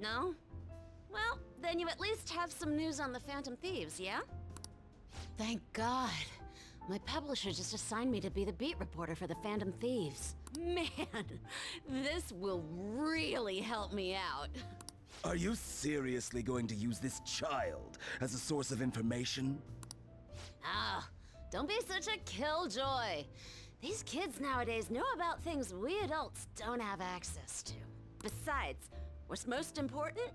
No? Well, then you at least have some news on the Phantom Thieves, yeah? Thank God. My publisher just assigned me to be the beat reporter for the Phantom Thieves. Man, this will really help me out. Are you seriously going to use this child as a source of information? Ah, don't be such a killjoy. These kids nowadays know about things we adults don't have access to. Besides, what's most important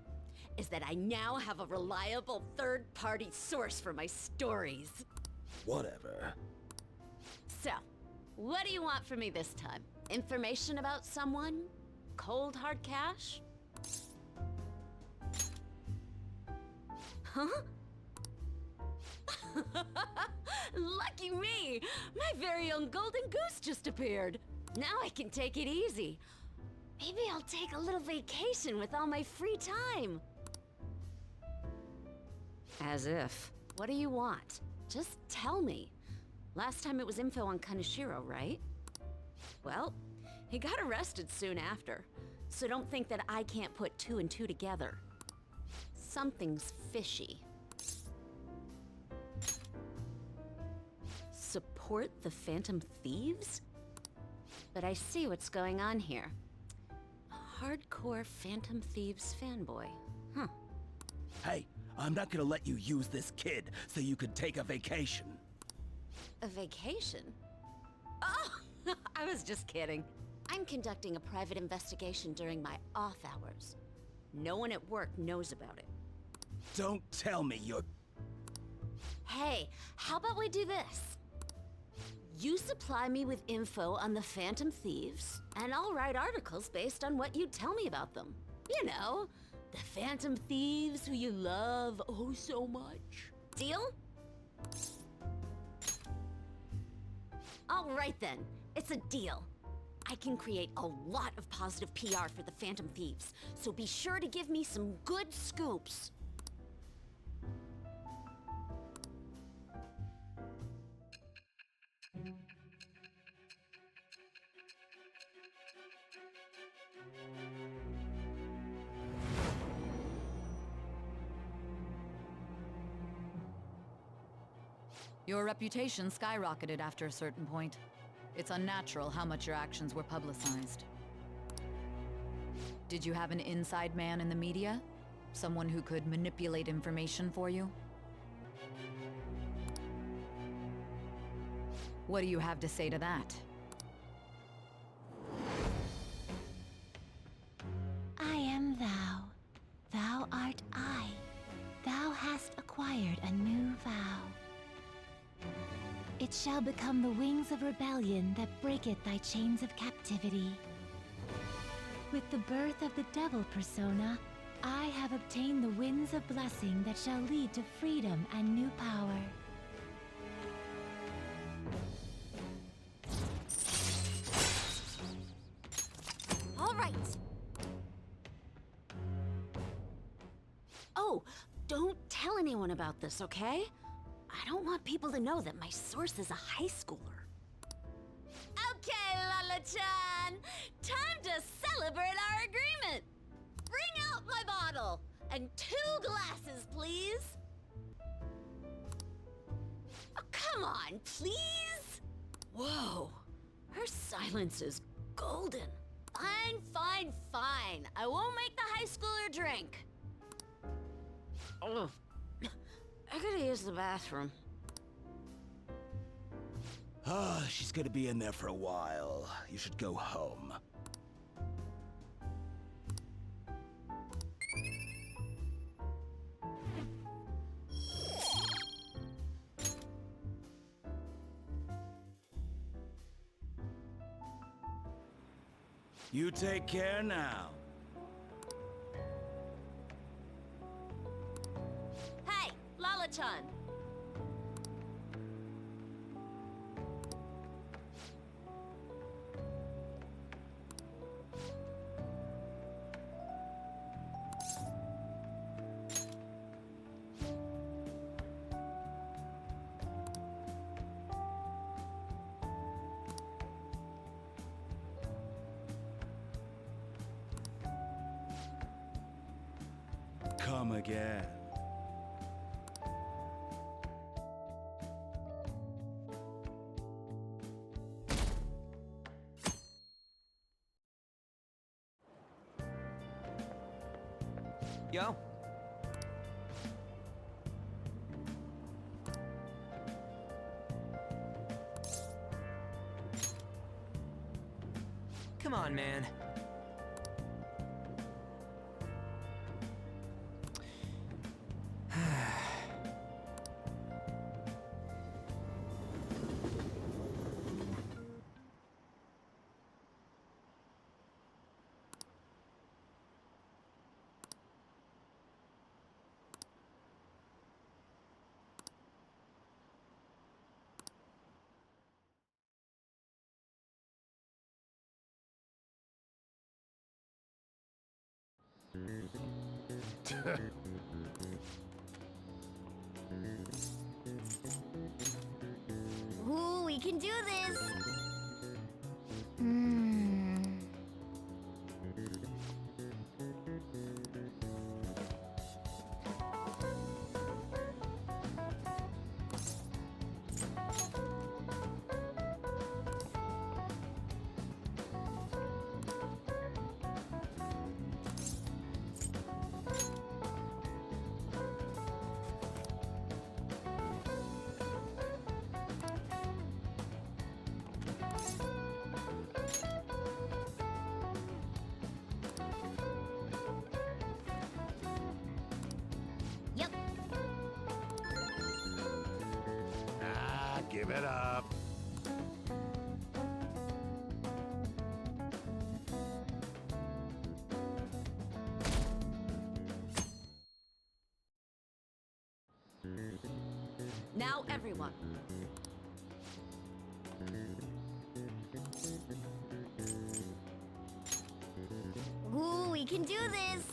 is that I now have a reliable third-party source for my stories. Whatever. So, what do you want from me this time? Information about someone? Cold hard cash? Huh? Lucky me! My very own golden goose just appeared. Now I can take it easy. Maybe I'll take a little vacation with all my free time. As if. What do you want? Just tell me. Last time it was info on Kaneshiro, right? Well, he got arrested soon after, so don't think that I can't put two and two together. Something's fishy. Support the Phantom Thieves? But I see what's going on here. Hardcore Phantom Thieves fanboy. Huh. Hey, I'm not gonna let you use this kid so you could take a vacation. A vacation? Oh, I was just kidding. I'm conducting a private investigation during my off hours. No one at work knows about it. Don't tell me you're... Hey, how about we do this? You supply me with info on the Phantom Thieves, and I'll write articles based on what you tell me about them. You know, the Phantom Thieves who you love oh so much. Deal? All right then, it's a deal. I can create a lot of positive PR for the Phantom Thieves, so be sure to give me some good scoops. Your reputation skyrocketed after a certain point. It's unnatural how much your actions were publicized. Did you have an inside man in the media? Someone who could manipulate information for you? What do you have to say to that? I am thou. Thou art I. Thou hast acquired a new vow. It shall become the wings of rebellion that breaketh thy chains of captivity. With the birth of the devil persona, I have obtained the winds of blessing that shall lead to freedom and new power. All right. Oh, don't tell anyone about this, okay? I don't want people to know that my source is a high schooler. Okay, Lala-chan! Time to celebrate our agreement! Bring out my bottle! And 2 glasses, please! Oh, come on, please! Whoa, her silence is golden. Fine, fine, fine. I won't make the high schooler drink. Oh, I gotta use the bathroom. She's gonna be in there for a while. You should go home. You take care now. Hey, Lala-chan! Come again. Yo. Come on, man. Ooh, we can do this! Yep. Give it up. Now, everyone. Ooh, we can do this!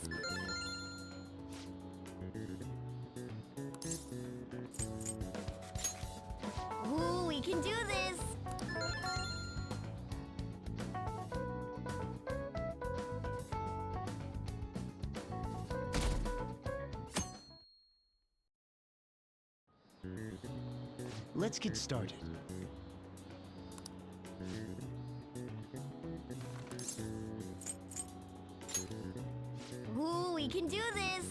Ooh, we can do this! Let's get started. Ooh, we can do this!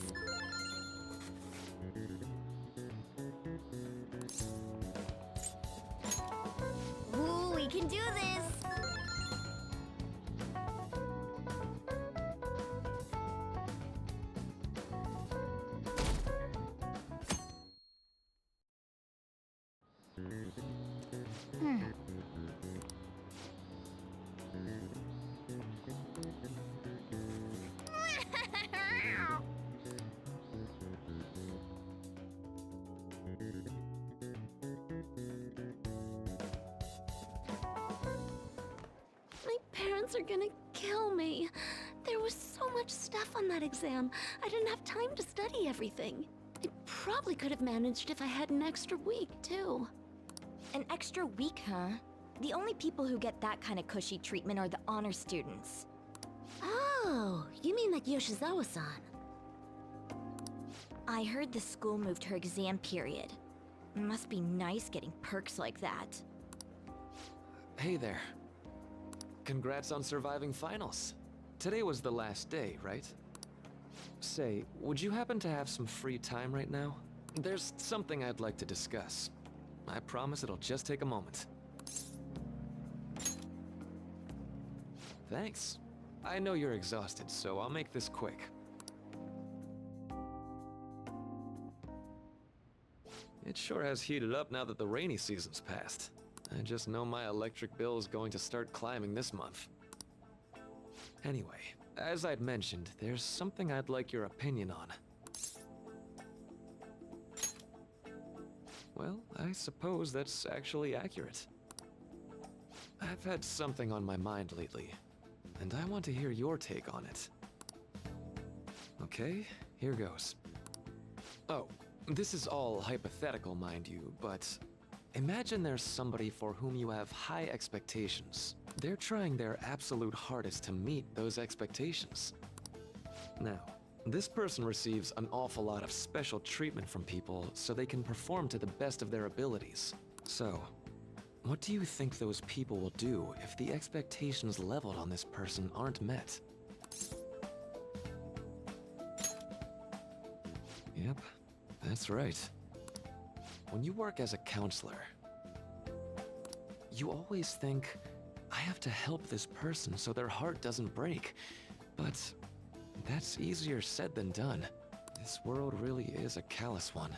Ooh, we can do this! My parents are gonna kill me. There was so much stuff on that exam. I didn't have time to study everything. I probably could have managed if I had an extra week, too. An extra week, huh? The only people who get that kind of cushy treatment are the honor students. Oh, you mean like Yoshizawa-san? I heard the school moved her exam period. Must be nice getting perks like that. Hey there. Congrats on surviving finals. Today was the last day, right? Say, would you happen to have some free time right now? There's something I'd like to discuss. I promise it'll just take a moment. Thanks. I know you're exhausted, so I'll make this quick. It sure has heated up now that the rainy season's passed. I just know my electric bill is going to start climbing this month. Anyway, as I'd mentioned, there's something I'd like your opinion on. Well, I suppose that's actually accurate. I've had something on my mind lately, and I want to hear your take on it. Okay, here goes. Oh, this is all hypothetical, mind you, but imagine there's somebody for whom you have high expectations. They're trying their absolute hardest to meet those expectations. Now, this person receives an awful lot of special treatment from people so they can perform to the best of their abilities. So, what do you think those people will do if the expectations leveled on this person aren't met? Yep, that's right. When you work as a counselor, you always think, I have to help this person so their heart doesn't break. But that's easier said than done. This world really is a callous one.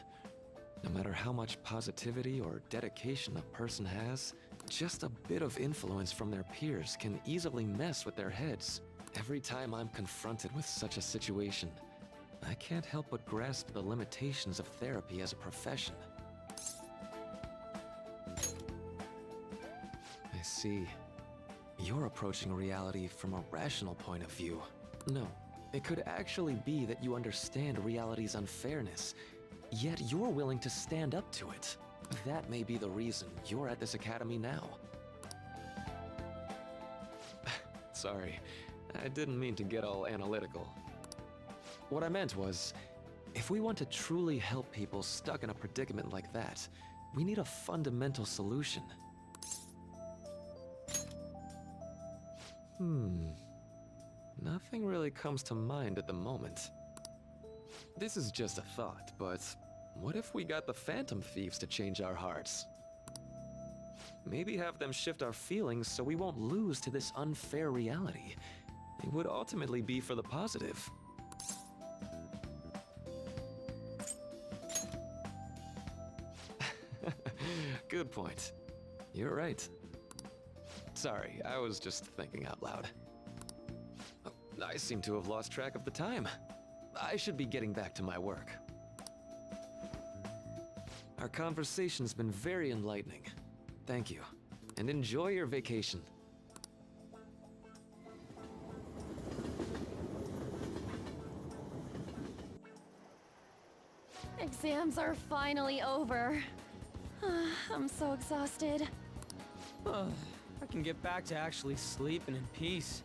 No matter how much positivity or dedication a person has, just a bit of influence from their peers can easily mess with their heads. Every time I'm confronted with such a situation, I can't help but grasp the limitations of therapy as a profession. I see. You're approaching reality from a rational point of view. No, it could actually be that you understand reality's unfairness, yet you're willing to stand up to it. That may be the reason you're at this academy now. Sorry, I didn't mean to get all analytical. What I meant was, if we want to truly help people stuck in a predicament like that, we need a fundamental solution. Nothing really comes to mind at the moment. This is just a thought, but what if we got the Phantom Thieves to change our hearts? Maybe have them shift our feelings so we won't lose to this unfair reality. It would ultimately be for the positive. Good point. You're right. Sorry, I was just thinking out loud. Oh, I seem to have lost track of the time. I should be getting back to my work. Our conversation's been very enlightening. Thank you, and enjoy your vacation. Exams are finally over. I'm so exhausted. I can get back to actually sleeping in peace.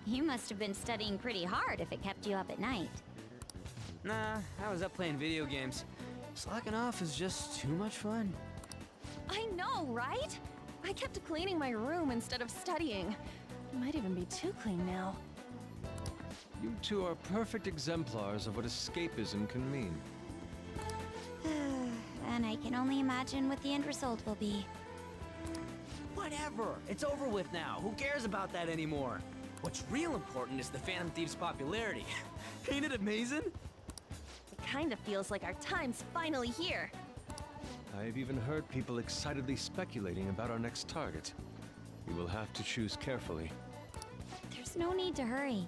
You must have been studying pretty hard if it kept you up at night. Nah, I was up playing video games. Slacking off is just too much fun. I know, right? I kept cleaning my room instead of studying. It might even be too clean now. You two are perfect exemplars of what escapism can mean. And I can only imagine what the end result will be. Whatever, it's over with now. Who cares about that anymore? What's real important is the Phantom Thieves' popularity. Ain't it amazing? It kind of feels like our time's finally here. I've even heard people excitedly speculating about our next target. We will have to choose carefully. There's no need to hurry.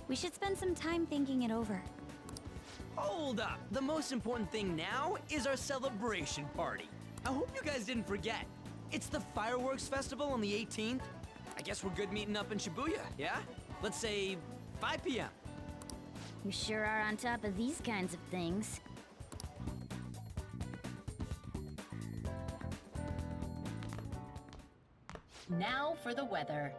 We should spend some time thinking it over. Hold up! The most important thing now is our celebration party. I hope you guys didn't forget. It's the fireworks festival on the 18th. I guess we're good meeting up in Shibuya, yeah? Let's say 5 p.m. You sure are on top of these kinds of things. Now for the weather.